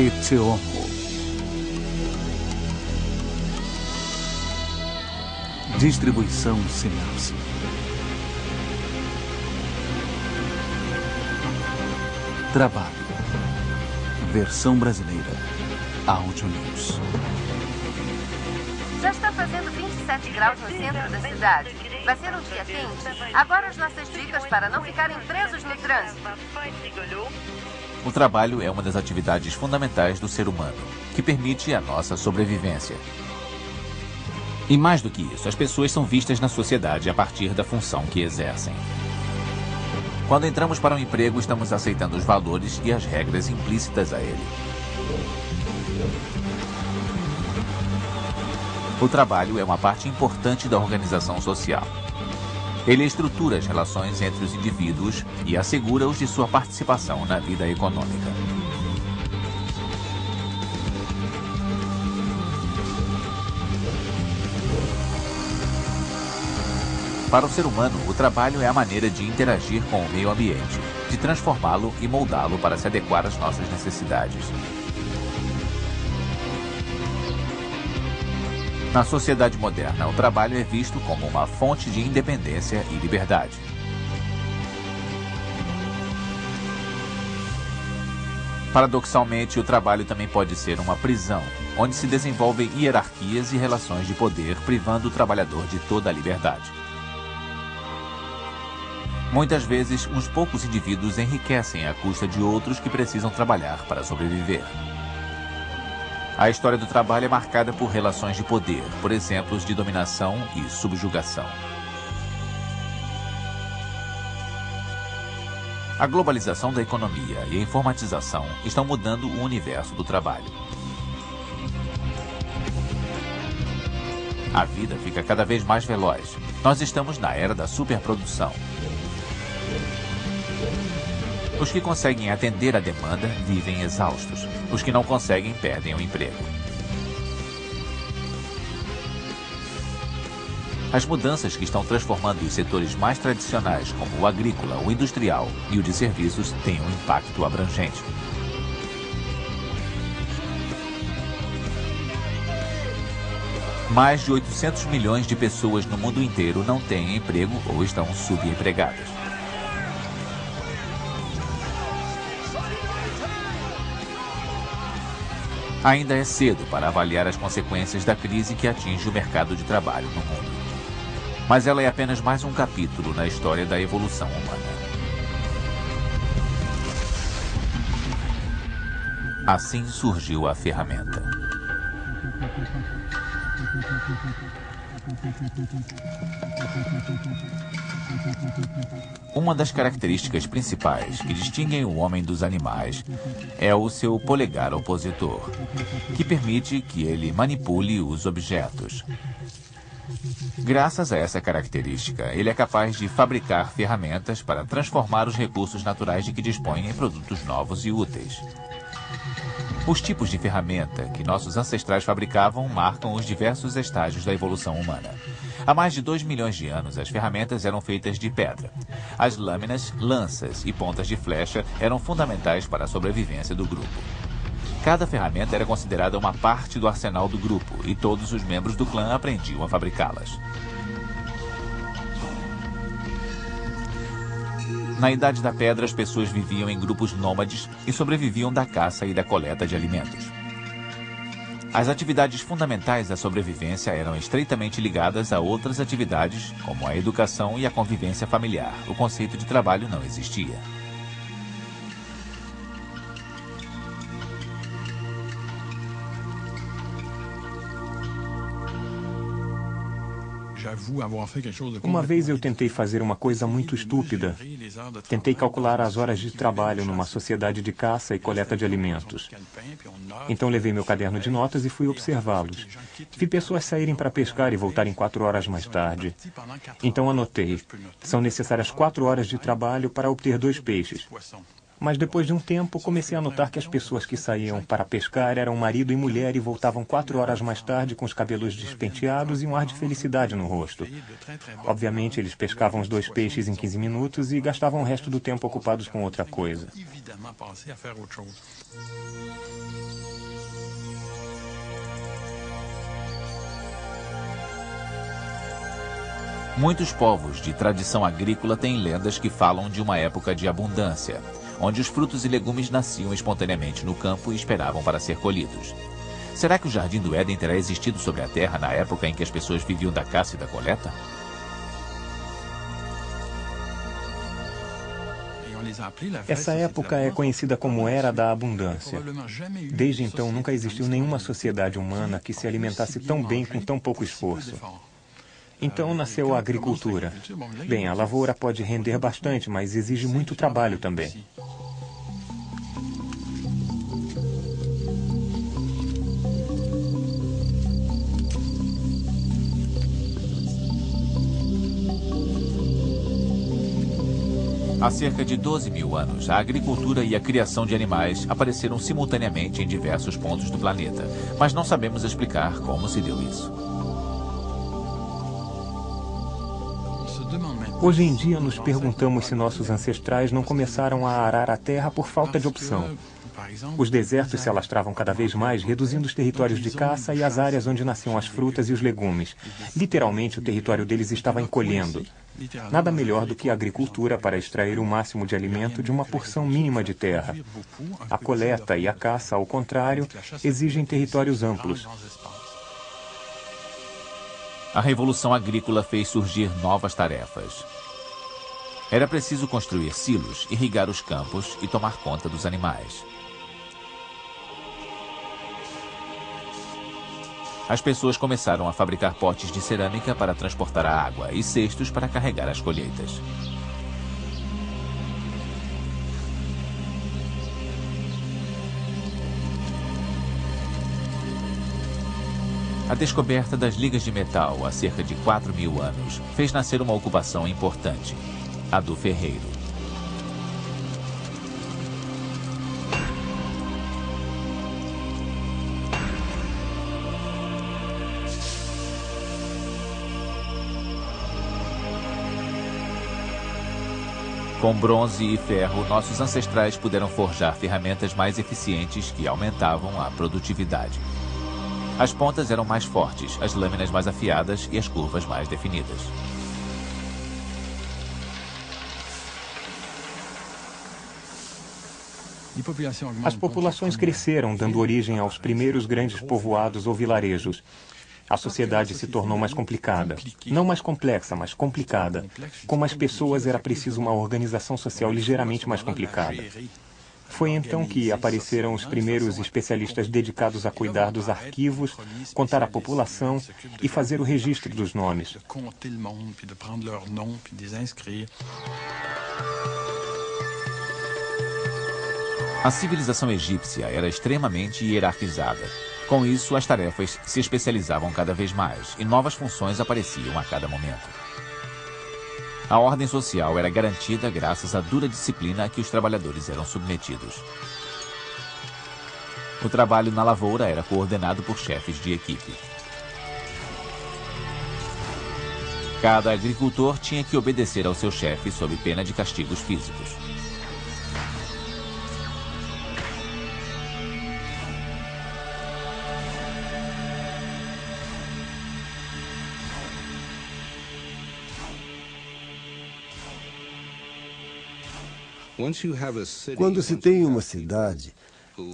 Itseomo. Distribuição Sinapse. Trabalho. Versão brasileira. Áudio News. Já está fazendo 27 graus no centro da cidade. Vai ser um dia quente. Agora as nossas dicas para não ficarem presos no trânsito. O trabalho é uma das atividades fundamentais do ser humano, que permite a nossa sobrevivência. E mais do que isso, as pessoas são vistas na sociedade a partir da função que exercem. Quando entramos para um emprego, estamos aceitando os valores e as regras implícitas a ele. O trabalho é uma parte importante da organização social. Ele estrutura as relações entre os indivíduos e assegura-os de sua participação na vida econômica. Para o ser humano, o trabalho é a maneira de interagir com o meio ambiente, de transformá-lo e moldá-lo para se adequar às nossas necessidades. Na sociedade moderna, o trabalho é visto como uma fonte de independência e liberdade. Paradoxalmente, o trabalho também pode ser uma prisão, onde se desenvolvem hierarquias e relações de poder, privando o trabalhador de toda a liberdade. Muitas vezes, uns poucos indivíduos enriquecem à custa de outros que precisam trabalhar para sobreviver. A história do trabalho é marcada por relações de poder, por exemplos de dominação e subjugação. A globalização da economia e a informatização estão mudando o universo do trabalho. A vida fica cada vez mais veloz. Nós estamos na era da superprodução. Os que conseguem atender a demanda vivem exaustos. Os que não conseguem perdem o emprego. As mudanças que estão transformando os setores mais tradicionais, como o agrícola, o industrial e o de serviços, têm um impacto abrangente. Mais de 800 milhões de pessoas no mundo inteiro não têm emprego ou estão subempregadas. Ainda é cedo para avaliar as consequências da crise que atinge o mercado de trabalho no mundo. Mas ela é apenas mais um capítulo na história da evolução humana. Assim surgiu a ferramenta. Uma das características principais que distinguem o homem dos animais é o seu polegar opositor, que permite que ele manipule os objetos. Graças a essa característica, ele é capaz de fabricar ferramentas para transformar os recursos naturais de que dispõe em produtos novos e úteis. Os tipos de ferramenta que nossos ancestrais fabricavam marcam os diversos estágios da evolução humana. Há mais de 2 milhões de anos, as ferramentas eram feitas de pedra. As lâminas, lanças e pontas de flecha eram fundamentais para a sobrevivência do grupo. Cada ferramenta era considerada uma parte do arsenal do grupo e todos os membros do clã aprendiam a fabricá-las. Na Idade da Pedra, as pessoas viviam em grupos nômades e sobreviviam da caça e da coleta de alimentos. As atividades fundamentais da sobrevivência eram estreitamente ligadas a outras atividades, como a educação e a convivência familiar. O conceito de trabalho não existia. Uma vez eu tentei fazer uma coisa muito estúpida. Tentei calcular as horas de trabalho numa sociedade de caça e coleta de alimentos. Então levei meu caderno de notas e fui observá-los. Vi pessoas saírem para pescar e voltarem 4 horas mais tarde. Então anotei. São necessárias 4 horas de trabalho para obter 2 peixes. Mas depois de um tempo, comecei a notar que as pessoas que saíam para pescar eram marido e mulher e voltavam 4 horas mais tarde com os cabelos despenteados e um ar de felicidade no rosto. Obviamente, eles pescavam os 2 peixes em 15 minutos e gastavam o resto do tempo ocupados com outra coisa. Muitos povos de tradição agrícola têm lendas que falam de uma época de abundância, onde os frutos e legumes nasciam espontaneamente no campo e esperavam para ser colhidos. Será que o Jardim do Éden terá existido sobre a Terra na época em que as pessoas viviam da caça e da coleta? Essa época é conhecida como Era da Abundância. Desde então, nunca existiu nenhuma sociedade humana que se alimentasse tão bem com tão pouco esforço. Então nasceu a agricultura. Bem, a lavoura pode render bastante, mas exige muito trabalho também. Há cerca de 12 mil anos, a agricultura e a criação de animais apareceram simultaneamente em diversos pontos do planeta, mas não sabemos explicar como se deu isso. Hoje em dia, nos perguntamos se nossos ancestrais não começaram a arar a terra por falta de opção. Os desertos se alastravam cada vez mais, reduzindo os territórios de caça e as áreas onde nasciam as frutas e os legumes. Literalmente, o território deles estava encolhendo. Nada melhor do que a agricultura para extrair o máximo de alimento de uma porção mínima de terra. A coleta e a caça, ao contrário, exigem territórios amplos. A Revolução Agrícola fez surgir novas tarefas. Era preciso construir silos, irrigar os campos e tomar conta dos animais. As pessoas começaram a fabricar potes de cerâmica para transportar a água e cestos para carregar as colheitas. A descoberta das ligas de metal há cerca de 4 mil anos fez nascer uma ocupação importante, a do ferreiro. Com bronze e ferro, nossos ancestrais puderam forjar ferramentas mais eficientes que aumentavam a produtividade. As pontas eram mais fortes, as lâminas mais afiadas e as curvas mais definidas. As populações cresceram, dando origem aos primeiros grandes povoados ou vilarejos. A sociedade se tornou mais complicada. Não mais complexa, mas complicada. Com mais pessoas, era preciso uma organização social ligeiramente mais complicada. Foi então que apareceram os primeiros especialistas dedicados a cuidar dos arquivos, contar a população e fazer o registro dos nomes. A civilização egípcia era extremamente hierarquizada. Com isso, as tarefas se especializavam cada vez mais e novas funções apareciam a cada momento. A ordem social era garantida graças à dura disciplina a que os trabalhadores eram submetidos. O trabalho na lavoura era coordenado por chefes de equipe. Cada agricultor tinha que obedecer ao seu chefe sob pena de castigos físicos. Quando se tem uma cidade,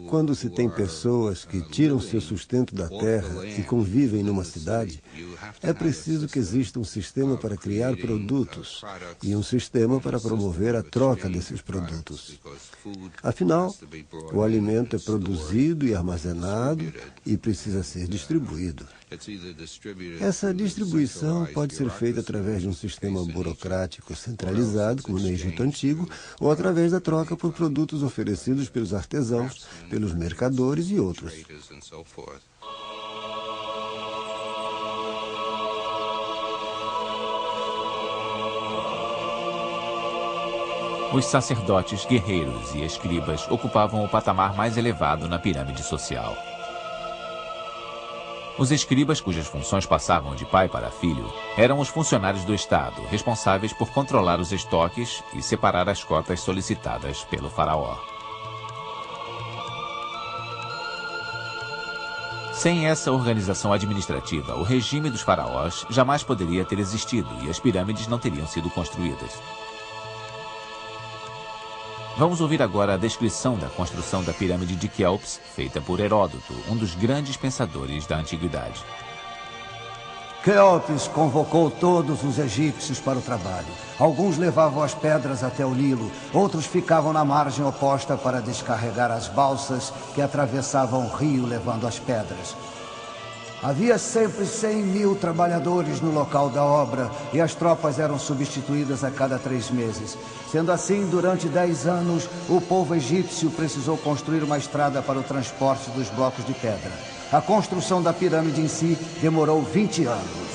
quando se tem pessoas que tiram seu sustento da terra e convivem numa cidade, é preciso que exista um sistema para criar produtos e um sistema para promover a troca desses produtos. Afinal, o alimento é produzido e armazenado e precisa ser distribuído. Essa distribuição pode ser feita através de um sistema burocrático centralizado, como no Egito Antigo, ou através da troca por produtos oferecidos pelos artesãos, pelos mercadores e outros. Os sacerdotes, guerreiros e escribas ocupavam o patamar mais elevado na pirâmide social. Os escribas, cujas funções passavam de pai para filho, eram os funcionários do Estado, responsáveis por controlar os estoques e separar as cotas solicitadas pelo faraó. Sem essa organização administrativa, o regime dos faraós jamais poderia ter existido e as pirâmides não teriam sido construídas. Vamos ouvir agora a descrição da construção da pirâmide de Quéops, feita por Heródoto, um dos grandes pensadores da antiguidade. Quéops convocou todos os egípcios para o trabalho. Alguns levavam as pedras até o Nilo, outros ficavam na margem oposta para descarregar as balsas que atravessavam o rio levando as pedras. Havia sempre 100.000 trabalhadores no local da obra e as tropas eram substituídas a cada 3 meses. Sendo assim, durante 10 anos, o povo egípcio precisou construir uma estrada para o transporte dos blocos de pedra. A construção da pirâmide em si demorou 20 anos.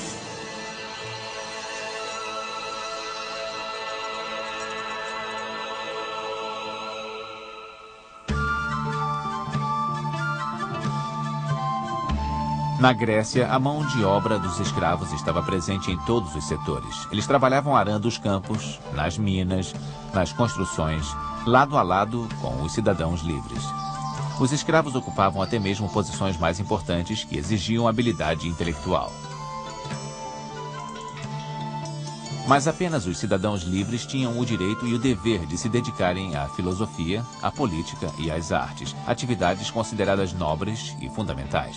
Na Grécia, a mão de obra dos escravos estava presente em todos os setores. Eles trabalhavam arando os campos, nas minas, nas construções, lado a lado com os cidadãos livres. Os escravos ocupavam até mesmo posições mais importantes que exigiam habilidade intelectual. Mas apenas os cidadãos livres tinham o direito e o dever de se dedicarem à filosofia, à política e às artes, atividades consideradas nobres e fundamentais.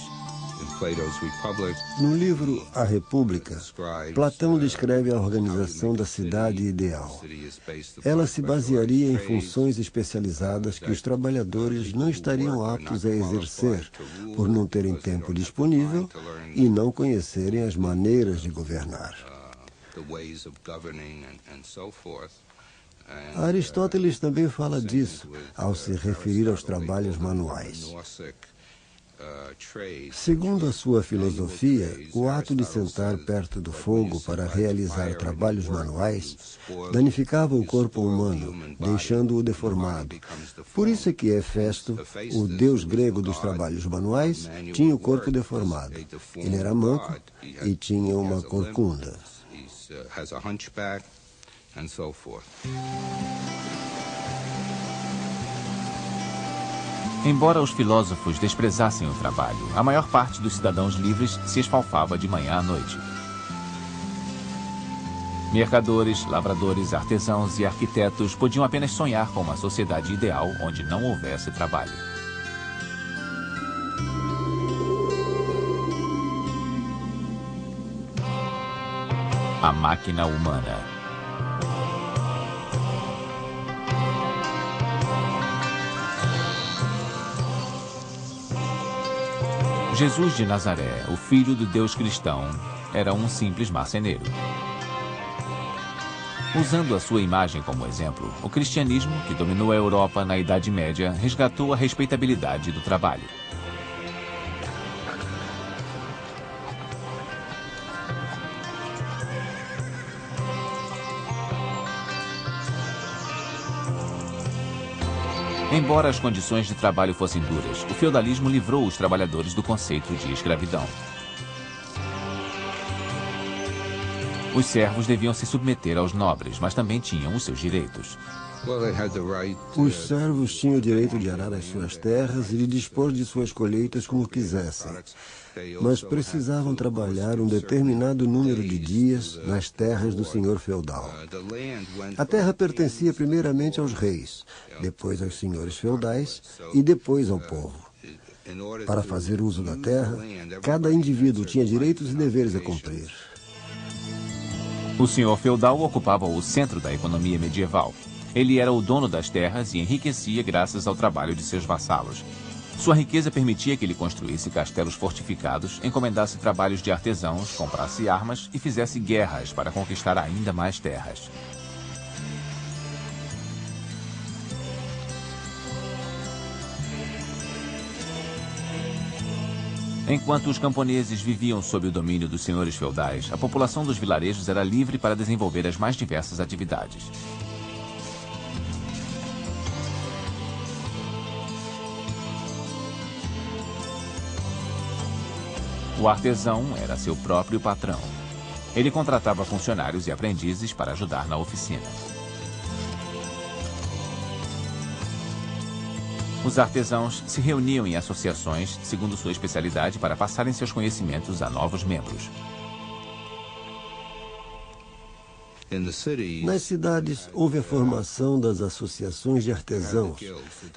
No livro A República, Platão descreve a organização da cidade ideal. Ela se basearia em funções especializadas que os trabalhadores não estariam aptos a exercer por não terem tempo disponível e não conhecerem as maneiras de governar. Aristóteles também fala disso ao se referir aos trabalhos manuais. Segundo a sua filosofia, o ato de sentar perto do fogo para realizar trabalhos manuais danificava o corpo humano, deixando-o deformado. Por isso é que Hefesto, o deus grego dos trabalhos manuais, tinha o corpo deformado. Ele era manco e tinha uma corcunda. Embora os filósofos desprezassem o trabalho, a maior parte dos cidadãos livres se esfalfava de manhã à noite. Mercadores, lavradores, artesãos e arquitetos podiam apenas sonhar com uma sociedade ideal onde não houvesse trabalho. A máquina humana. Jesus de Nazaré, o filho do Deus cristão, era um simples marceneiro. Usando a sua imagem como exemplo, o cristianismo, que dominou a Europa na Idade Média, resgatou a respeitabilidade do trabalho. Embora as condições de trabalho fossem duras, o feudalismo livrou os trabalhadores do conceito de escravidão. Os servos deviam se submeter aos nobres, mas também tinham os seus direitos. Os servos tinham o direito de arar as suas terras e de dispor de suas colheitas como quisessem, mas precisavam trabalhar um determinado número de dias nas terras do senhor feudal. A terra pertencia primeiramente aos reis, depois aos senhores feudais e depois ao povo. Para fazer uso da terra, cada indivíduo tinha direitos e deveres a cumprir. O senhor feudal ocupava o centro da economia medieval. Ele era o dono das terras e enriquecia graças ao trabalho de seus vassalos. Sua riqueza permitia que ele construísse castelos fortificados, encomendasse trabalhos de artesãos, comprasse armas e fizesse guerras para conquistar ainda mais terras. Enquanto os camponeses viviam sob o domínio dos senhores feudais, a população dos vilarejos era livre para desenvolver as mais diversas atividades. O artesão era seu próprio patrão. Ele contratava funcionários e aprendizes para ajudar na oficina. Os artesãos se reuniam em associações segundo sua especialidade para passarem seus conhecimentos a novos membros. Nas cidades, houve a formação das associações de artesãos,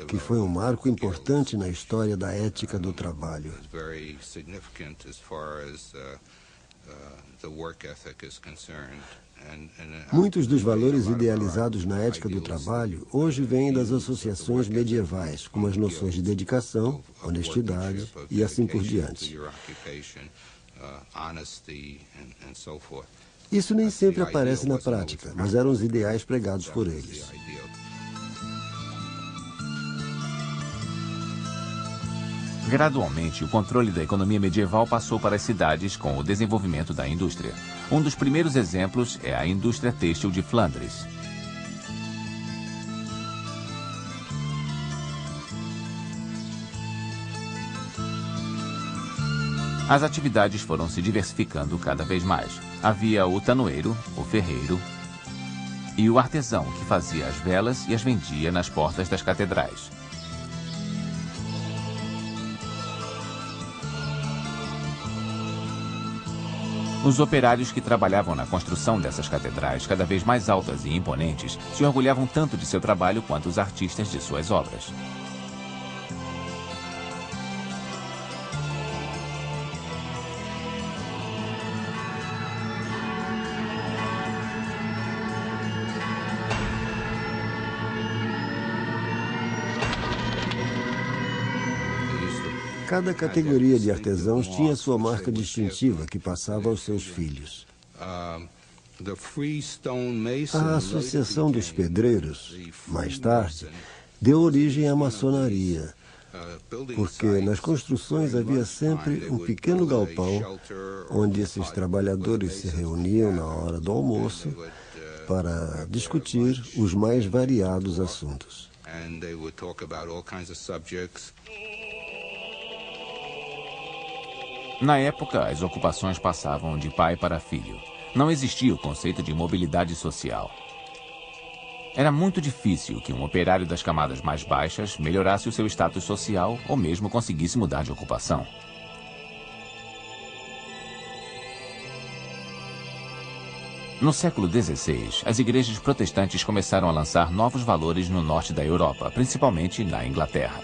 que foi um marco importante na história da ética do trabalho. Muitos dos valores idealizados na ética do trabalho hoje vêm das associações medievais, como as noções de dedicação, honestidade e assim por diante. Isso nem sempre aparece na prática, mas eram os ideais pregados por eles. Gradualmente, o controle da economia medieval passou para as cidades com o desenvolvimento da indústria. Um dos primeiros exemplos é a indústria têxtil de Flandres. As atividades foram se diversificando cada vez mais. Havia o tanoeiro, o ferreiro e o artesão, que fazia as velas e as vendia nas portas das catedrais. Os operários que trabalhavam na construção dessas catedrais, cada vez mais altas e imponentes, se orgulhavam tanto de seu trabalho quanto os artistas de suas obras. Cada categoria de artesãos tinha sua marca distintiva que passava aos seus filhos. A Associação dos Pedreiros, mais tarde, deu origem à maçonaria, porque nas construções havia sempre um pequeno galpão onde esses trabalhadores se reuniam na hora do almoço para discutir os mais variados assuntos. Na época, as ocupações passavam de pai para filho. Não existia o conceito de mobilidade social. Era muito difícil que um operário das camadas mais baixas melhorasse o seu status social ou mesmo conseguisse mudar de ocupação. No século XVI, as igrejas protestantes começaram a lançar novos valores no norte da Europa, principalmente na Inglaterra.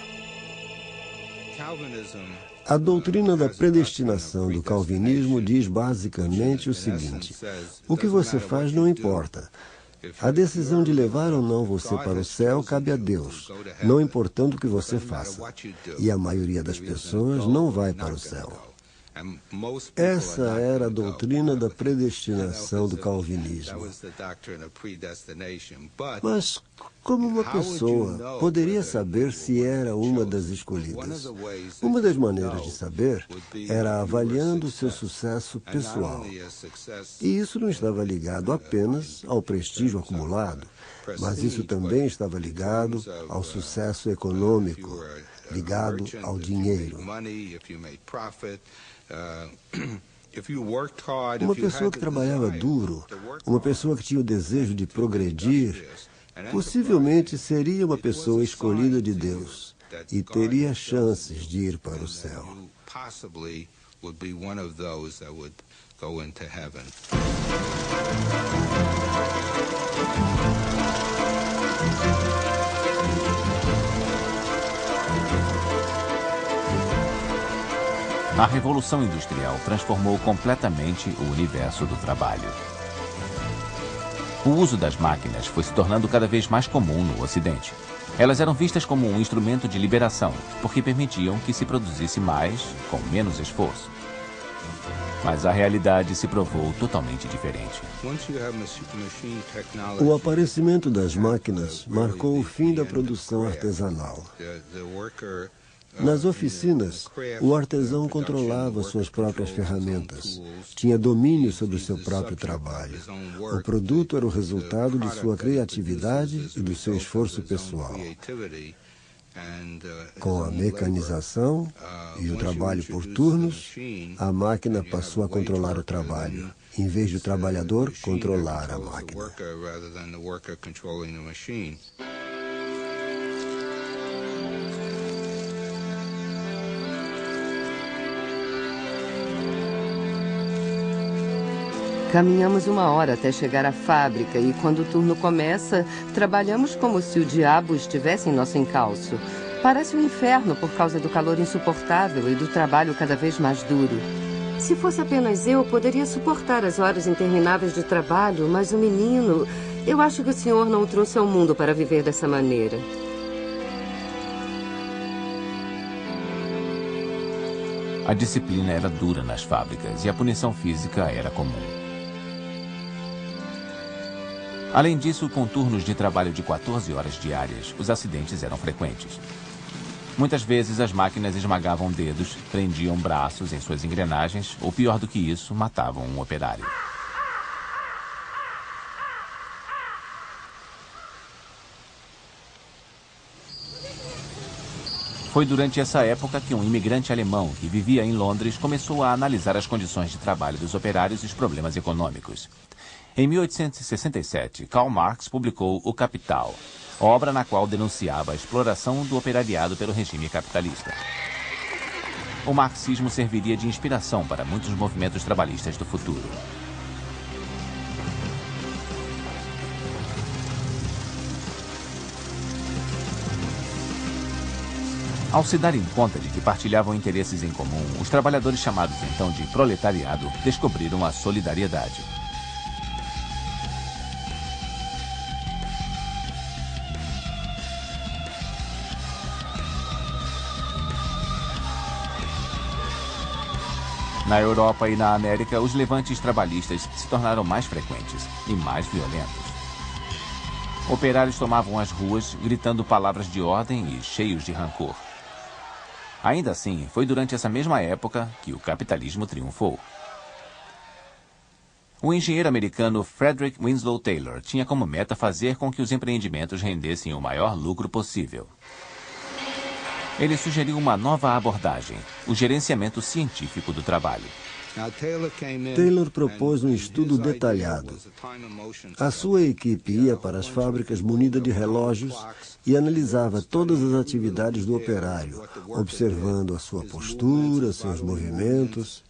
A doutrina da predestinação do calvinismo diz basicamente o seguinte: o que você faz não importa. A decisão de levar ou não você para o céu cabe a Deus, não importando o que você faça. E a maioria das pessoas não vai para o céu. Essa era a doutrina da predestinação do calvinismo. Mas como uma pessoa poderia saber se era uma das escolhidas? Uma das maneiras de saber era avaliando o seu sucesso pessoal. E isso não estava ligado apenas ao prestígio acumulado, mas isso também estava ligado ao sucesso econômico, ligado ao dinheiro. Uma pessoa que trabalhava duro, uma pessoa que tinha o desejo de progredir, possivelmente seria uma pessoa escolhida de Deus e teria chances de ir para o céu. A Revolução Industrial transformou completamente o universo do trabalho. O uso das máquinas foi se tornando cada vez mais comum no Ocidente. Elas eram vistas como um instrumento de liberação, porque permitiam que se produzisse mais, com menos esforço. Mas a realidade se provou totalmente diferente. O aparecimento das máquinas marcou o fim da produção artesanal. Nas oficinas, o artesão controlava suas próprias ferramentas, tinha domínio sobre o seu próprio trabalho. O produto era o resultado de sua criatividade e do seu esforço pessoal. Com a mecanização e o trabalho por turnos, a máquina passou a controlar o trabalho, em vez de o trabalhador controlar a máquina. Caminhamos 1 hora até chegar à fábrica e, quando o turno começa, trabalhamos como se o diabo estivesse em nosso encalço. Parece um inferno por causa do calor insuportável e do trabalho cada vez mais duro. Se fosse apenas eu, poderia suportar as horas intermináveis de trabalho, mas o menino... Eu acho que o senhor não o trouxe ao mundo para viver dessa maneira. A disciplina era dura nas fábricas e a punição física era comum. Além disso, com turnos de trabalho de 14 horas diárias, os acidentes eram frequentes. Muitas vezes as máquinas esmagavam dedos, prendiam braços em suas engrenagens ou, pior do que isso, matavam um operário. Foi durante essa época que um imigrante alemão que vivia em Londres começou a analisar as condições de trabalho dos operários e os problemas econômicos. Em 1867, Karl Marx publicou O Capital, obra na qual denunciava a exploração do operariado pelo regime capitalista. O marxismo serviria de inspiração para muitos movimentos trabalhistas do futuro. Ao se darem conta de que partilhavam interesses em comum, os trabalhadores chamados então de proletariado descobriram a solidariedade. Na Europa e na América, os levantes trabalhistas se tornaram mais frequentes e mais violentos. Operários tomavam as ruas, gritando palavras de ordem e cheios de rancor. Ainda assim, foi durante essa mesma época que o capitalismo triunfou. O engenheiro americano Frederick Winslow Taylor tinha como meta fazer com que os empreendimentos rendessem o maior lucro possível. Ele sugeriu uma nova abordagem, o gerenciamento científico do trabalho. Taylor propôs um estudo detalhado. A sua equipe ia para as fábricas munida de relógios e analisava todas as atividades do operário, observando a sua postura, seus movimentos.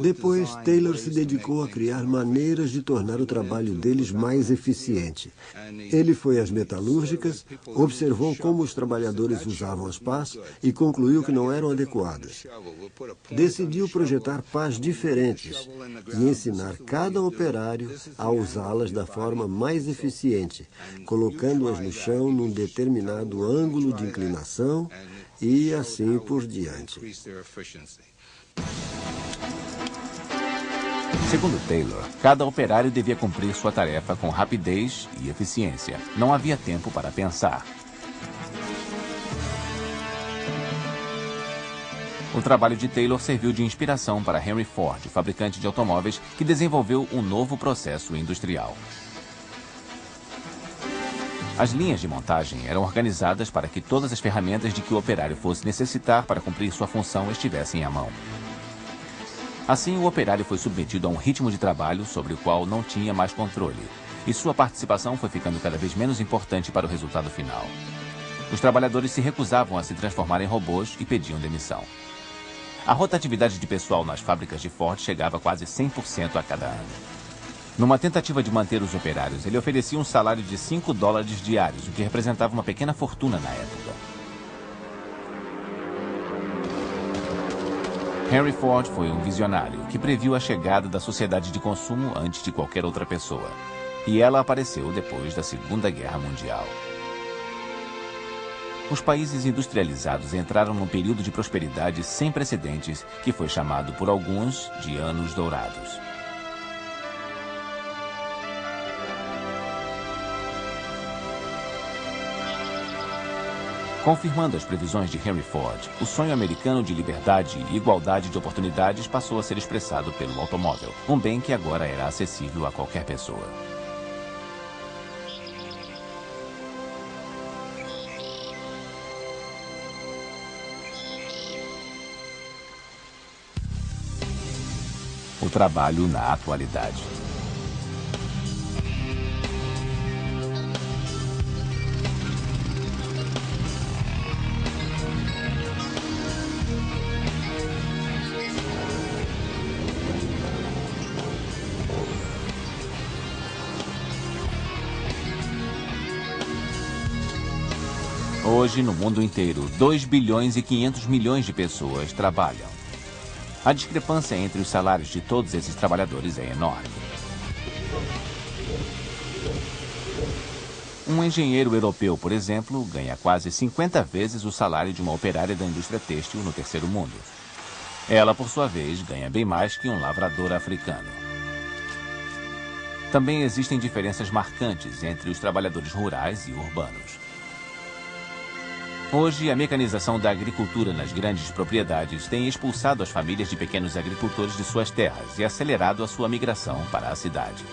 Depois, Taylor se dedicou a criar maneiras de tornar o trabalho deles mais eficiente. Ele foi às metalúrgicas, observou como os trabalhadores usavam as pás e concluiu que não eram adequadas. Decidiu projetar pás diferentes e ensinar cada operário a usá-las da forma mais eficiente, colocando-as no chão num determinado ângulo de inclinação e assim por diante. Segundo Taylor, cada operário devia cumprir sua tarefa com rapidez e eficiência. Não havia tempo para pensar. O trabalho de Taylor serviu de inspiração para Henry Ford, fabricante de automóveis, que desenvolveu um novo processo industrial. As linhas de montagem eram organizadas para que todas as ferramentas de que o operário fosse necessitar para cumprir sua função estivessem à mão. Assim, o operário foi submetido a um ritmo de trabalho sobre o qual não tinha mais controle, e sua participação foi ficando cada vez menos importante para o resultado final. Os trabalhadores se recusavam a se transformar em robôs e pediam demissão. A rotatividade de pessoal nas fábricas de Ford chegava a quase 100% a cada ano. Numa tentativa de manter os operários, ele oferecia um salário de $5 diários, o que representava uma pequena fortuna na época. Henry Ford foi um visionário que previu a chegada da sociedade de consumo antes de qualquer outra pessoa. E ela apareceu depois da Segunda Guerra Mundial. Os países industrializados entraram num período de prosperidade sem precedentes que foi chamado por alguns de Anos Dourados. Confirmando as previsões de Henry Ford, o sonho americano de liberdade e igualdade de oportunidades passou a ser expressado pelo automóvel, um bem que agora era acessível a qualquer pessoa. o trabalho na atualidade. Hoje, no mundo inteiro, 2 bilhões e 500 milhões de pessoas trabalham. A discrepância entre os salários de todos esses trabalhadores é enorme. Um engenheiro europeu, por exemplo, ganha quase 50 vezes o salário de uma operária da indústria têxtil no terceiro mundo. Ela, por sua vez, ganha bem mais que um lavrador africano. Também existem diferenças marcantes entre os trabalhadores rurais e urbanos. Hoje, a mecanização da agricultura nas grandes propriedades tem expulsado as famílias de pequenos agricultores de suas terras e acelerado a sua migração para a cidade.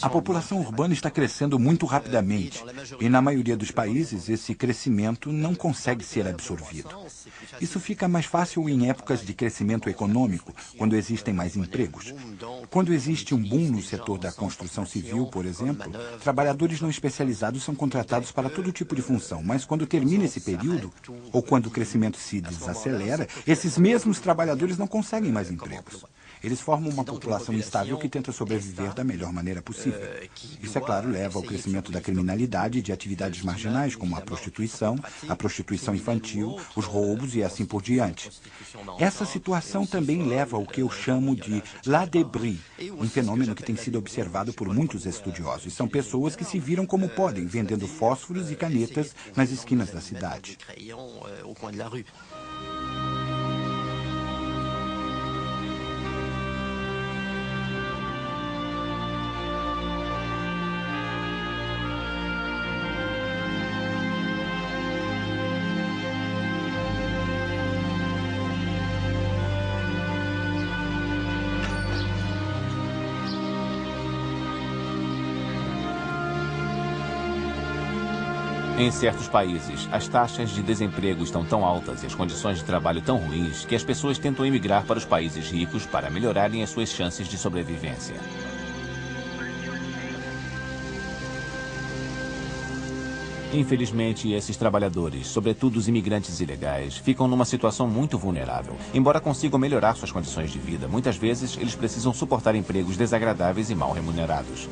A população urbana está crescendo muito rapidamente e, na maioria dos países, esse crescimento não consegue ser absorvido. Isso fica mais fácil em épocas de crescimento econômico, quando existem mais empregos. Quando existe um boom no setor da construção civil, por exemplo, trabalhadores não especializados são contratados para todo tipo de função, mas quando termina esse período, ou quando o crescimento se desacelera, esses mesmos trabalhadores não conseguem mais empregos. Eles formam uma população instável que tenta sobreviver da melhor maneira possível. Isso, é claro, leva ao crescimento da criminalidade e de atividades marginais, como a prostituição infantil, os roubos e assim por diante. Essa situação também leva ao que eu chamo de la débris, um fenômeno que tem sido observado por muitos estudiosos. São pessoas que se viram como podem, vendendo fósforos e canetas nas esquinas da cidade. Em certos países, as taxas de desemprego estão tão altas e as condições de trabalho tão ruins que as pessoas tentam emigrar para os países ricos para melhorarem as suas chances de sobrevivência. Infelizmente, esses trabalhadores, sobretudo os imigrantes ilegais, ficam numa situação muito vulnerável. Embora consigam melhorar suas condições de vida, muitas vezes eles precisam suportar empregos desagradáveis e mal remunerados.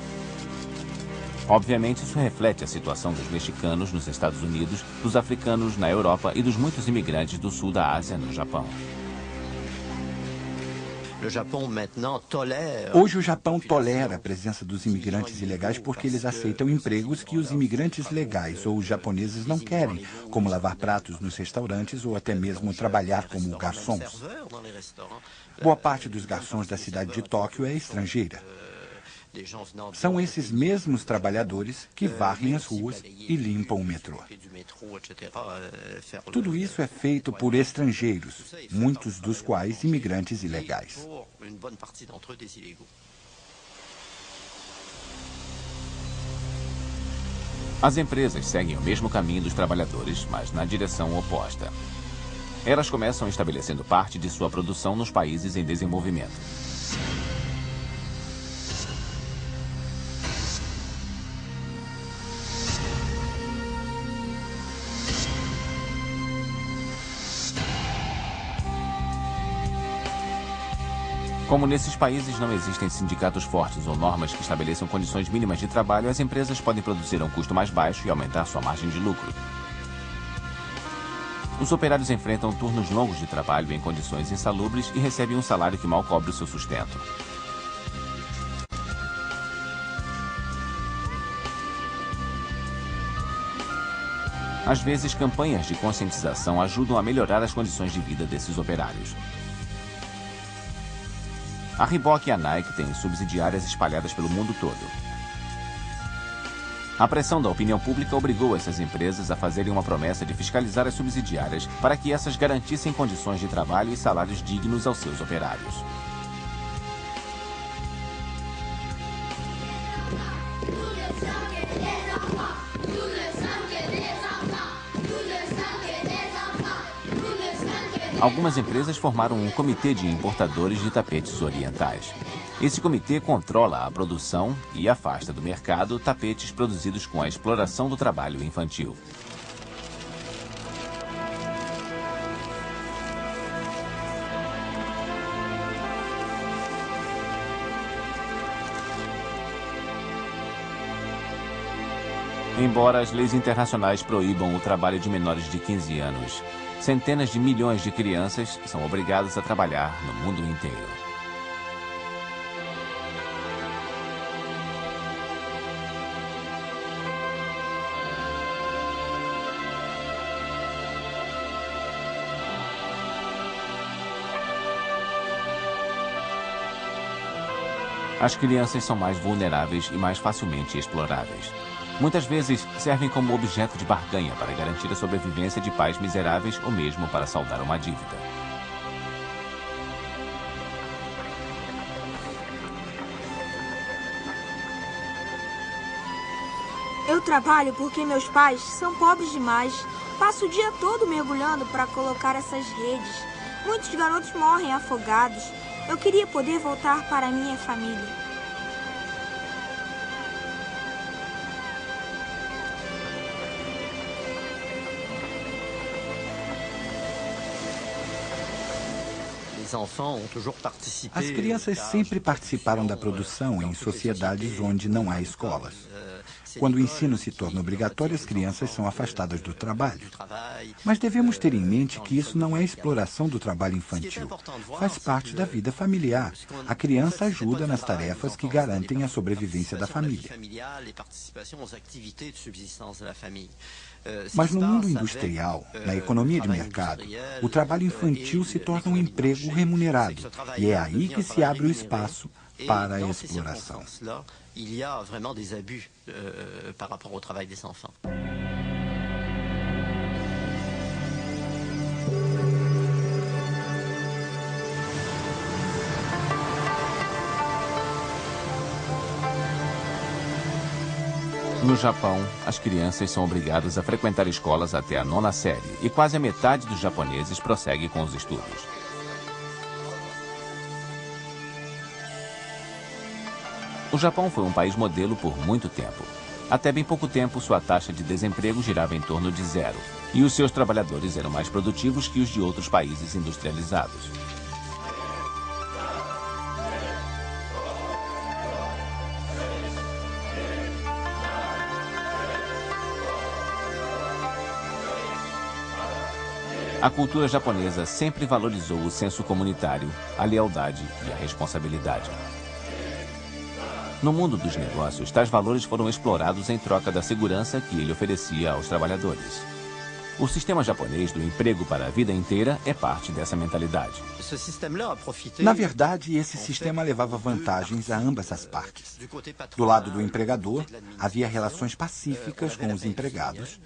Obviamente, isso reflete a situação dos mexicanos nos Estados Unidos, dos africanos na Europa e dos muitos imigrantes do sul da Ásia no Japão. Hoje o Japão tolera a presença dos imigrantes ilegais porque eles aceitam empregos que os imigrantes legais ou os japoneses não querem, como lavar pratos nos restaurantes ou até mesmo trabalhar como garçons. Boa parte dos garçons da cidade de Tóquio é estrangeira. São esses mesmos trabalhadores que varrem as ruas e limpam o metrô. Tudo isso é feito por estrangeiros, muitos dos quais imigrantes ilegais. As empresas seguem o mesmo caminho dos trabalhadores, mas na direção oposta. Elas começam estabelecendo parte de sua produção nos países em desenvolvimento. Como nesses países não existem sindicatos fortes ou normas que estabeleçam condições mínimas de trabalho, as empresas podem produzir a um custo mais baixo e aumentar sua margem de lucro. Os operários enfrentam turnos longos de trabalho em condições insalubres e recebem um salário que mal cobre o seu sustento. Às vezes, campanhas de conscientização ajudam a melhorar as condições de vida desses operários. A Reebok e a Nike têm subsidiárias espalhadas pelo mundo todo. A pressão da opinião pública obrigou essas empresas a fazerem uma promessa de fiscalizar as subsidiárias para que essas garantissem condições de trabalho e salários dignos aos seus operários. Algumas empresas formaram um comitê de importadores de tapetes orientais. Esse comitê controla a produção e afasta do mercado tapetes produzidos com a exploração do trabalho infantil. Embora as leis internacionais proíbam o trabalho de menores de 15 anos, centenas de milhões de crianças são obrigadas a trabalhar no mundo inteiro. As crianças são mais vulneráveis e mais facilmente exploráveis. Muitas vezes servem como objeto de barganha para garantir a sobrevivência de pais miseráveis ou mesmo para saldar uma dívida. Eu trabalho porque meus pais são pobres demais. Passo o dia todo mergulhando para colocar essas redes. Muitos garotos morrem afogados. Eu queria poder voltar para a minha família. As crianças sempre participaram da produção em sociedades onde não há escolas. Quando o ensino se torna obrigatório, as crianças são afastadas do trabalho. Mas devemos ter em mente que isso não é exploração do trabalho infantil. Faz parte da vida familiar. A criança ajuda nas tarefas que garantem a sobrevivência da família. Mas no mundo industrial, na economia de mercado, o trabalho infantil se torna um emprego remunerado. E é aí que se abre o espaço para a exploração. Il y a vraiment des abus par rapport au travail des enfants. No Japão, as crianças são obrigadas a frequentar escolas até a 9ª série e quase a metade dos japoneses prossegue com os estudos. O Japão foi um país modelo por muito tempo. Até bem pouco tempo, sua taxa de desemprego girava em torno de 0, e os seus trabalhadores eram mais produtivos que os de outros países industrializados. A cultura japonesa sempre valorizou o senso comunitário, a lealdade e a responsabilidade. No mundo dos negócios, tais valores foram explorados em troca da segurança que ele oferecia aos trabalhadores. O sistema japonês do emprego para a vida inteira é parte dessa mentalidade. Na verdade, esse sistema levava vantagens a ambas as partes. Do lado do empregador, havia relações pacíficas com os empregados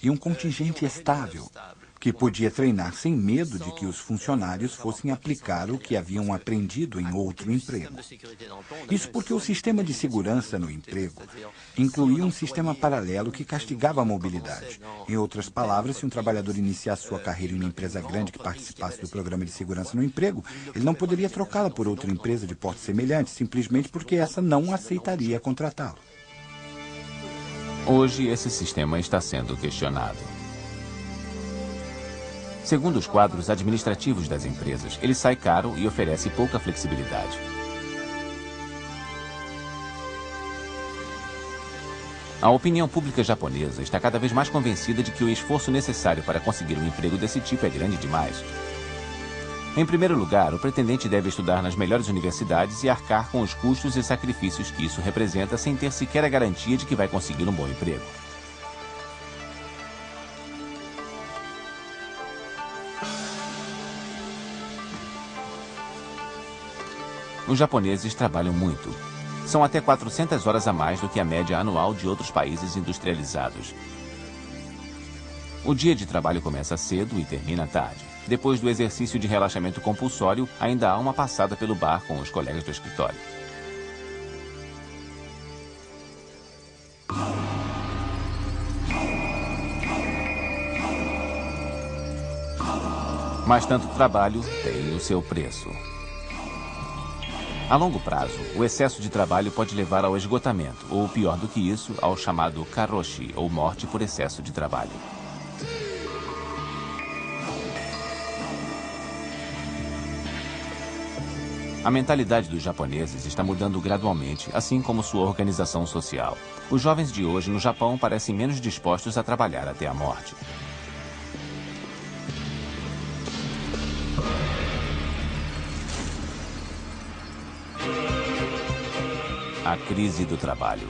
e um contingente estável, que podia treinar sem medo de que os funcionários fossem aplicar o que haviam aprendido em outro emprego. Isso porque o sistema de segurança no emprego incluía um sistema paralelo que castigava a mobilidade. Em outras palavras, se um trabalhador iniciasse sua carreira em uma empresa grande que participasse do programa de segurança no emprego, ele não poderia trocá-la por outra empresa de porte semelhante, simplesmente porque essa não aceitaria contratá-lo. Hoje, esse sistema está sendo questionado. Segundo os quadros administrativos das empresas, ele sai caro e oferece pouca flexibilidade. A opinião pública japonesa está cada vez mais convencida de que o esforço necessário para conseguir um emprego desse tipo é grande demais. Em primeiro lugar, o pretendente deve estudar nas melhores universidades e arcar com os custos e sacrifícios que isso representa sem ter sequer a garantia de que vai conseguir um bom emprego. Os japoneses trabalham muito. São até 400 horas a mais do que a média anual de outros países industrializados. O dia de trabalho começa cedo e termina tarde. Depois do exercício de relaxamento compulsório, ainda há uma passada pelo bar com os colegas do escritório. Mas tanto trabalho tem o seu preço. A longo prazo, o excesso de trabalho pode levar ao esgotamento, ou pior do que isso, ao chamado karoshi, ou morte por excesso de trabalho. A mentalidade dos japoneses está mudando gradualmente, assim como sua organização social. Os jovens de hoje no Japão parecem menos dispostos a trabalhar até a morte. A crise do trabalho.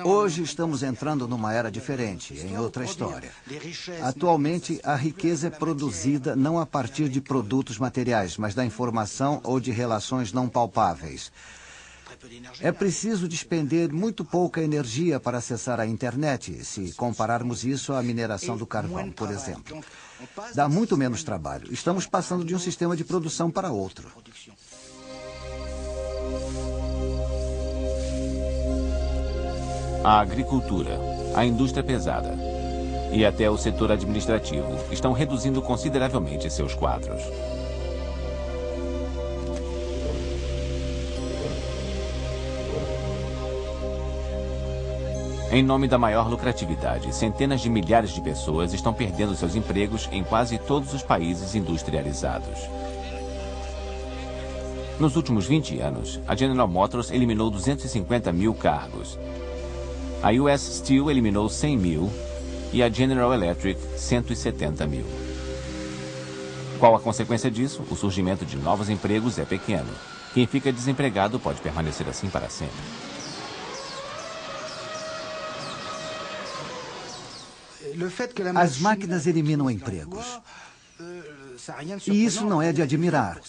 Hoje estamos entrando numa era diferente, em outra história. Atualmente, a riqueza é produzida não a partir de produtos materiais, mas da informação ou de relações não palpáveis. É preciso despender muito pouca energia para acessar a internet, se compararmos isso à mineração do carvão, por exemplo. Dá muito menos trabalho. Estamos passando de um sistema de produção para outro. A agricultura, a indústria pesada e até o setor administrativo estão reduzindo consideravelmente seus quadros. Em nome da maior lucratividade, centenas de milhares de pessoas estão perdendo seus empregos em quase todos os países industrializados. Nos últimos 20 anos, a General Motors eliminou 250 mil cargos. A US Steel eliminou 100 mil e a General Electric 170 mil. Qual a consequência disso? O surgimento de novos empregos é pequeno. Quem fica desempregado pode permanecer assim para sempre. As máquinas eliminam empregos. E isso não é de admirar.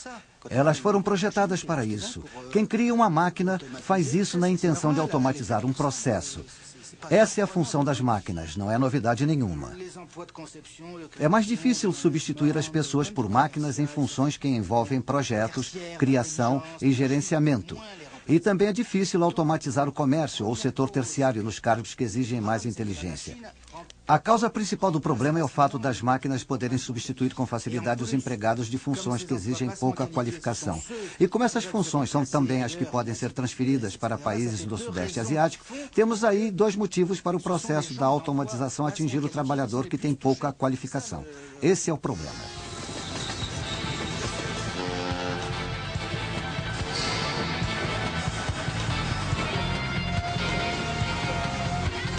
Elas foram projetadas para isso. Quem cria uma máquina faz isso na intenção de automatizar um processo. Essa é a função das máquinas, não é novidade nenhuma. É mais difícil substituir as pessoas por máquinas em funções que envolvem projetos, criação e gerenciamento. E também é difícil automatizar o comércio ou o setor terciário nos cargos que exigem mais inteligência. A causa principal do problema é o fato das máquinas poderem substituir com facilidade os empregados de funções que exigem pouca qualificação. E como essas funções são também as que podem ser transferidas para países do Sudeste Asiático, temos aí dois motivos para o processo da automatização atingir o trabalhador que tem pouca qualificação. Esse é o problema.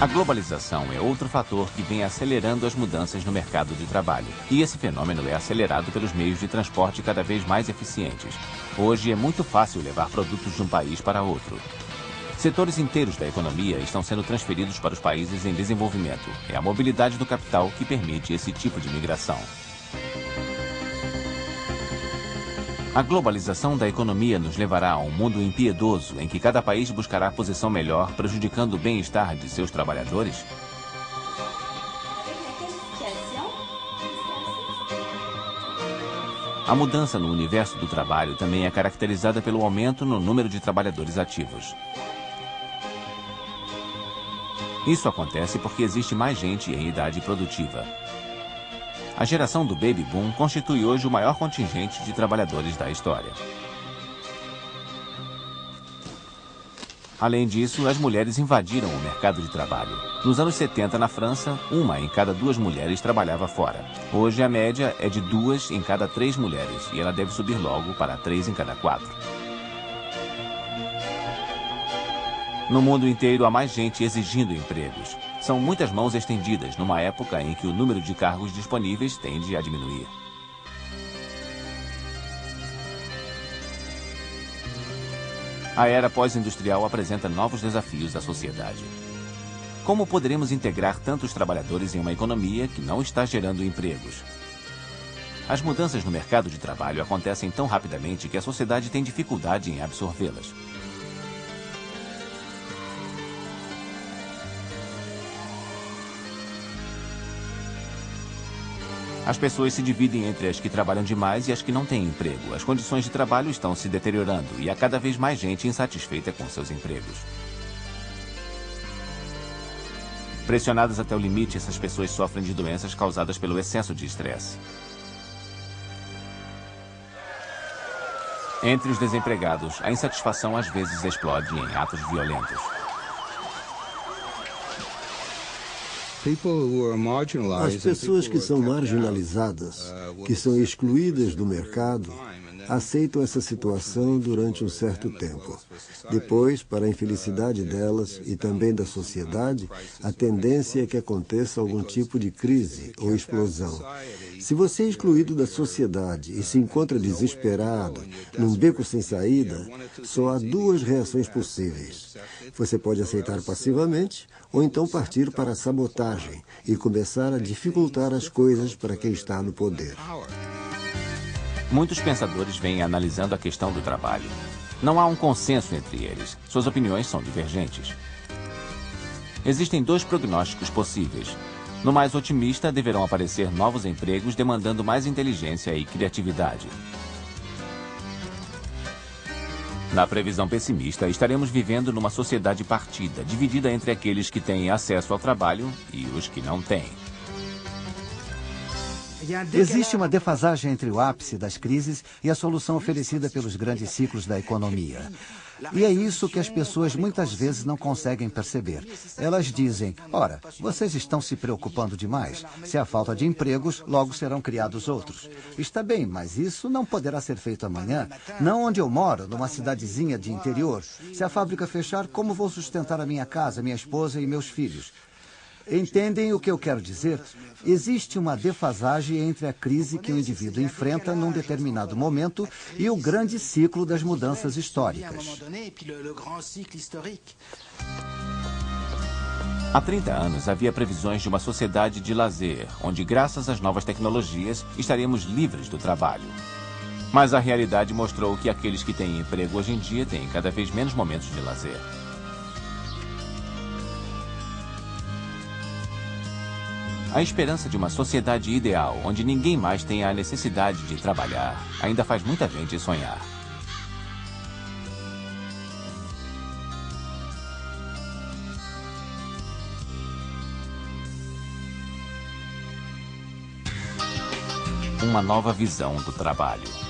A globalização é outro fator que vem acelerando as mudanças no mercado de trabalho. E esse fenômeno é acelerado pelos meios de transporte cada vez mais eficientes. Hoje é muito fácil levar produtos de um país para outro. Setores inteiros da economia estão sendo transferidos para os países em desenvolvimento. É a mobilidade do capital que permite esse tipo de migração. A globalização da economia nos levará a um mundo impiedoso em que cada país buscará a posição melhor, prejudicando o bem-estar de seus trabalhadores? A mudança no universo do trabalho também é caracterizada pelo aumento no número de trabalhadores ativos. Isso acontece porque existe mais gente em idade produtiva. A geração do Baby Boom constitui hoje o maior contingente de trabalhadores da história. Além disso, as mulheres invadiram o mercado de trabalho. Nos anos 70, na França, 1 em cada 2 mulheres trabalhava fora. Hoje, a média é de 2 em cada 3 mulheres, e ela deve subir logo para 3 em cada 4. No mundo inteiro, há mais gente exigindo empregos. São muitas mãos estendidas numa época em que o número de cargos disponíveis tende a diminuir. A era pós-industrial apresenta novos desafios à sociedade. Como poderemos integrar tantos trabalhadores em uma economia que não está gerando empregos? As mudanças no mercado de trabalho acontecem tão rapidamente que a sociedade tem dificuldade em absorvê-las. As pessoas se dividem entre as que trabalham demais e as que não têm emprego. As condições de trabalho estão se deteriorando e há cada vez mais gente insatisfeita com seus empregos. Pressionadas até o limite, essas pessoas sofrem de doenças causadas pelo excesso de estresse. Entre os desempregados, a insatisfação às vezes explode em atos violentos. As pessoas que são marginalizadas, que são excluídas do mercado, aceitam essa situação durante um certo tempo. Depois, para a infelicidade delas e também da sociedade, a tendência é que aconteça algum tipo de crise ou explosão. Se você é excluído da sociedade e se encontra desesperado, num beco sem saída, só há duas reações possíveis. Você pode aceitar passivamente ou então partir para a sabotagem e começar a dificultar as coisas para quem está no poder. Muitos pensadores vêm analisando a questão do trabalho. Não há um consenso entre eles. Suas opiniões são divergentes. Existem dois prognósticos possíveis. No mais otimista, deverão aparecer novos empregos demandando mais inteligência e criatividade. Na previsão pessimista, estaremos vivendo numa sociedade partida, dividida entre aqueles que têm acesso ao trabalho e os que não têm. Existe uma defasagem entre o ápice das crises e a solução oferecida pelos grandes ciclos da economia. E é isso que as pessoas muitas vezes não conseguem perceber. Elas dizem, ora, vocês estão se preocupando demais. Se há falta de empregos, logo serão criados outros. Está bem, mas isso não poderá ser feito amanhã. Não onde eu moro, numa cidadezinha de interior. Se a fábrica fechar, como vou sustentar a minha casa, minha esposa e meus filhos? Entendem o que eu quero dizer? Existe uma defasagem entre a crise que o indivíduo enfrenta num determinado momento e o grande ciclo das mudanças históricas. Há 30 anos havia previsões de uma sociedade de lazer, onde graças às novas tecnologias estaríamos livres do trabalho. Mas a realidade mostrou que aqueles que têm emprego hoje em dia têm cada vez menos momentos de lazer. A esperança de uma sociedade ideal, onde ninguém mais tenha a necessidade de trabalhar, ainda faz muita gente sonhar. Uma nova visão do trabalho.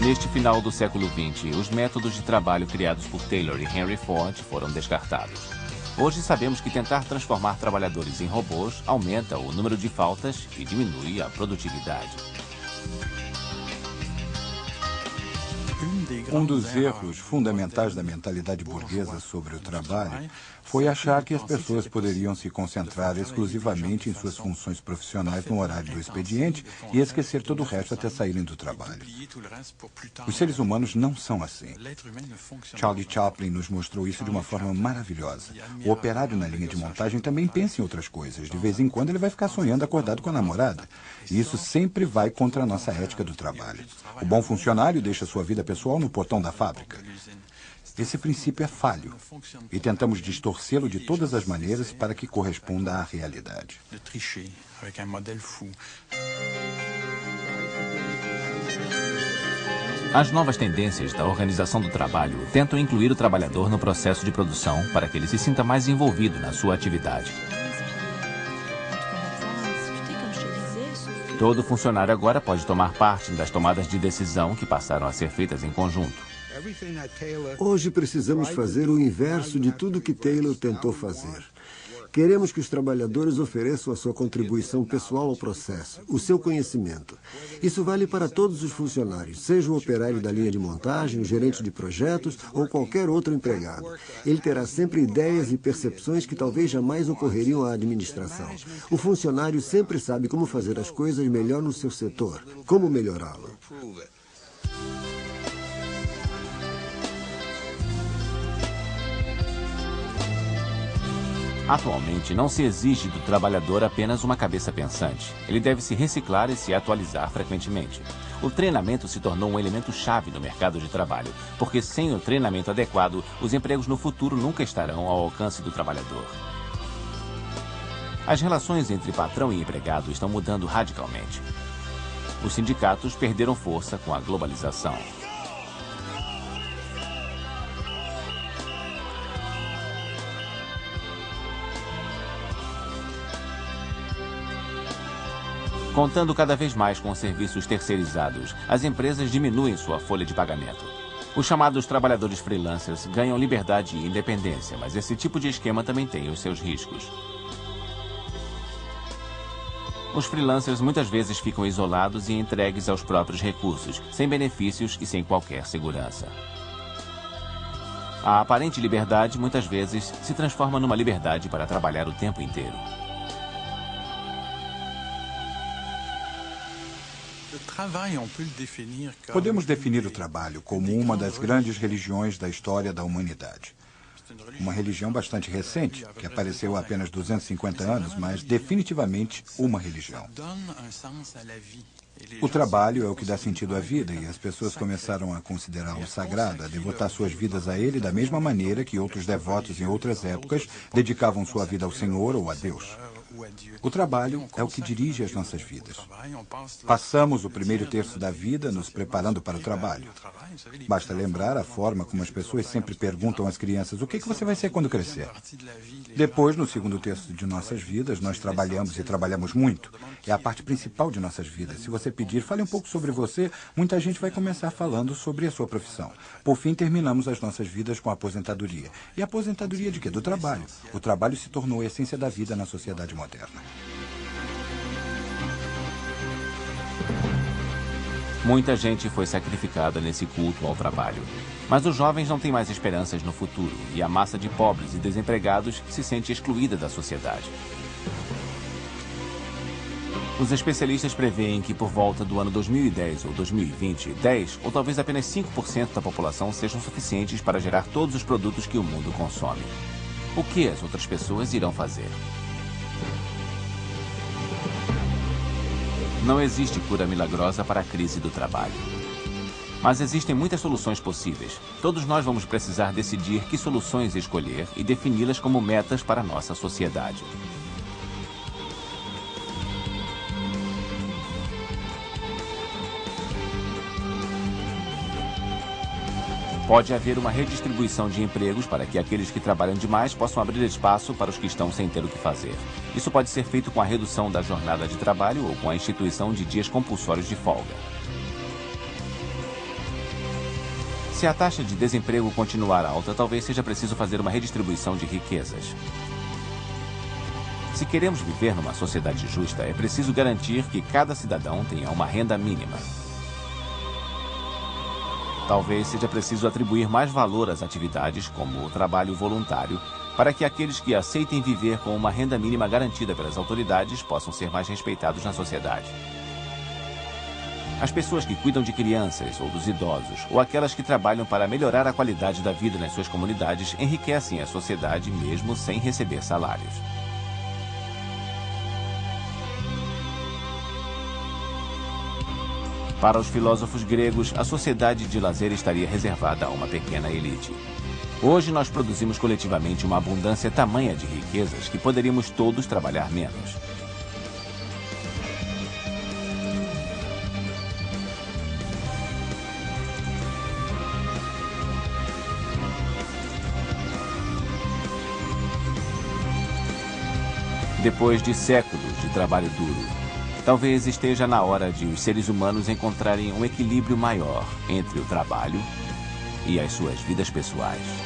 Neste final do século XX, os métodos de trabalho criados por Taylor e Henry Ford foram descartados. Hoje sabemos que tentar transformar trabalhadores em robôs aumenta o número de faltas e diminui a produtividade. Um dos erros fundamentais da mentalidade burguesa sobre o trabalho foi achar que as pessoas poderiam se concentrar exclusivamente em suas funções profissionais no horário do expediente e esquecer todo o resto até saírem do trabalho. Os seres humanos não são assim. Charlie Chaplin nos mostrou isso de uma forma maravilhosa. O operário na linha de montagem também pensa em outras coisas. De vez em quando ele vai ficar sonhando acordado com a namorada. E isso sempre vai contra a nossa ética do trabalho. O bom funcionário deixa sua vida pessoal no portão da fábrica. Esse princípio é falho e tentamos distorcê-lo de todas as maneiras para que corresponda à realidade. As novas tendências da organização do trabalho tentam incluir o trabalhador no processo de produção para que ele se sinta mais envolvido na sua atividade. Todo funcionário agora pode tomar parte das tomadas de decisão que passaram a ser feitas em conjunto. Hoje precisamos fazer o inverso de tudo que Taylor tentou fazer. Queremos que os trabalhadores ofereçam a sua contribuição pessoal ao processo, o seu conhecimento. Isso vale para todos os funcionários, seja o operário da linha de montagem, o gerente de projetos ou qualquer outro empregado. Ele terá sempre ideias e percepções que talvez jamais ocorreriam à administração. O funcionário sempre sabe como fazer as coisas melhor no seu setor, como melhorá-lo. Atualmente, não se exige do trabalhador apenas uma cabeça pensante. Ele deve se reciclar e se atualizar frequentemente. O treinamento se tornou um elemento chave no mercado de trabalho, porque sem o treinamento adequado, os empregos no futuro nunca estarão ao alcance do trabalhador. As relações entre patrão e empregado estão mudando radicalmente. Os sindicatos perderam força com a globalização. Contando cada vez mais com serviços terceirizados, as empresas diminuem sua folha de pagamento. Os chamados trabalhadores freelancers ganham liberdade e independência, mas esse tipo de esquema também tem os seus riscos. Os freelancers muitas vezes ficam isolados e entregues aos próprios recursos, sem benefícios e sem qualquer segurança. A aparente liberdade, muitas vezes, se transforma numa liberdade para trabalhar o tempo inteiro. Podemos definir o trabalho como uma das grandes religiões da história da humanidade. Uma religião bastante recente, que apareceu há apenas 250 anos, mas definitivamente uma religião. O trabalho é o que dá sentido à vida e as pessoas começaram a considerá-lo sagrado, a devotar suas vidas a ele da mesma maneira que outros devotos em outras épocas dedicavam sua vida ao Senhor ou a Deus. O trabalho é o que dirige as nossas vidas. Passamos o primeiro terço da vida nos preparando para o trabalho. Basta lembrar a forma como as pessoas sempre perguntam às crianças: o que você vai ser quando crescer? Depois, no segundo terço de nossas vidas, nós trabalhamos e trabalhamos muito. É a parte principal de nossas vidas. Se você pedir, fale um pouco sobre você, muita gente vai começar falando sobre a sua profissão. Por fim, terminamos as nossas vidas com a aposentadoria. E a aposentadoria de quê? Do trabalho. O trabalho se tornou a essência da vida na sociedade moderna. Muita gente foi sacrificada nesse culto ao trabalho. Mas os jovens não têm mais esperanças no futuro e a massa de pobres e desempregados se sente excluída da sociedade. Os especialistas preveem que por volta do ano 2010 ou 2020, 10 ou talvez apenas 5% da população sejam suficientes para gerar todos os produtos que o mundo consome. O que as outras pessoas irão fazer? Não existe cura milagrosa para a crise do trabalho. Mas existem muitas soluções possíveis. Todos nós vamos precisar decidir que soluções escolher e defini-las como metas para a nossa sociedade. Pode haver uma redistribuição de empregos para que aqueles que trabalham demais possam abrir espaço para os que estão sem ter o que fazer. Isso pode ser feito com a redução da jornada de trabalho ou com a instituição de dias compulsórios de folga. Se a taxa de desemprego continuar alta, talvez seja preciso fazer uma redistribuição de riquezas. Se queremos viver numa sociedade justa, é preciso garantir que cada cidadão tenha uma renda mínima. Talvez seja preciso atribuir mais valor às atividades, como o trabalho voluntário, para que aqueles que aceitem viver com uma renda mínima garantida pelas autoridades possam ser mais respeitados na sociedade. As pessoas que cuidam de crianças ou dos idosos, ou aquelas que trabalham para melhorar a qualidade da vida nas suas comunidades, enriquecem a sociedade mesmo sem receber salários. Para os filósofos gregos, a sociedade de lazer estaria reservada a uma pequena elite. Hoje nós produzimos coletivamente uma abundância tamanha de riquezas que poderíamos todos trabalhar menos. Depois de séculos de trabalho duro, talvez esteja na hora de os seres humanos encontrarem um equilíbrio maior entre o trabalho e as suas vidas pessoais.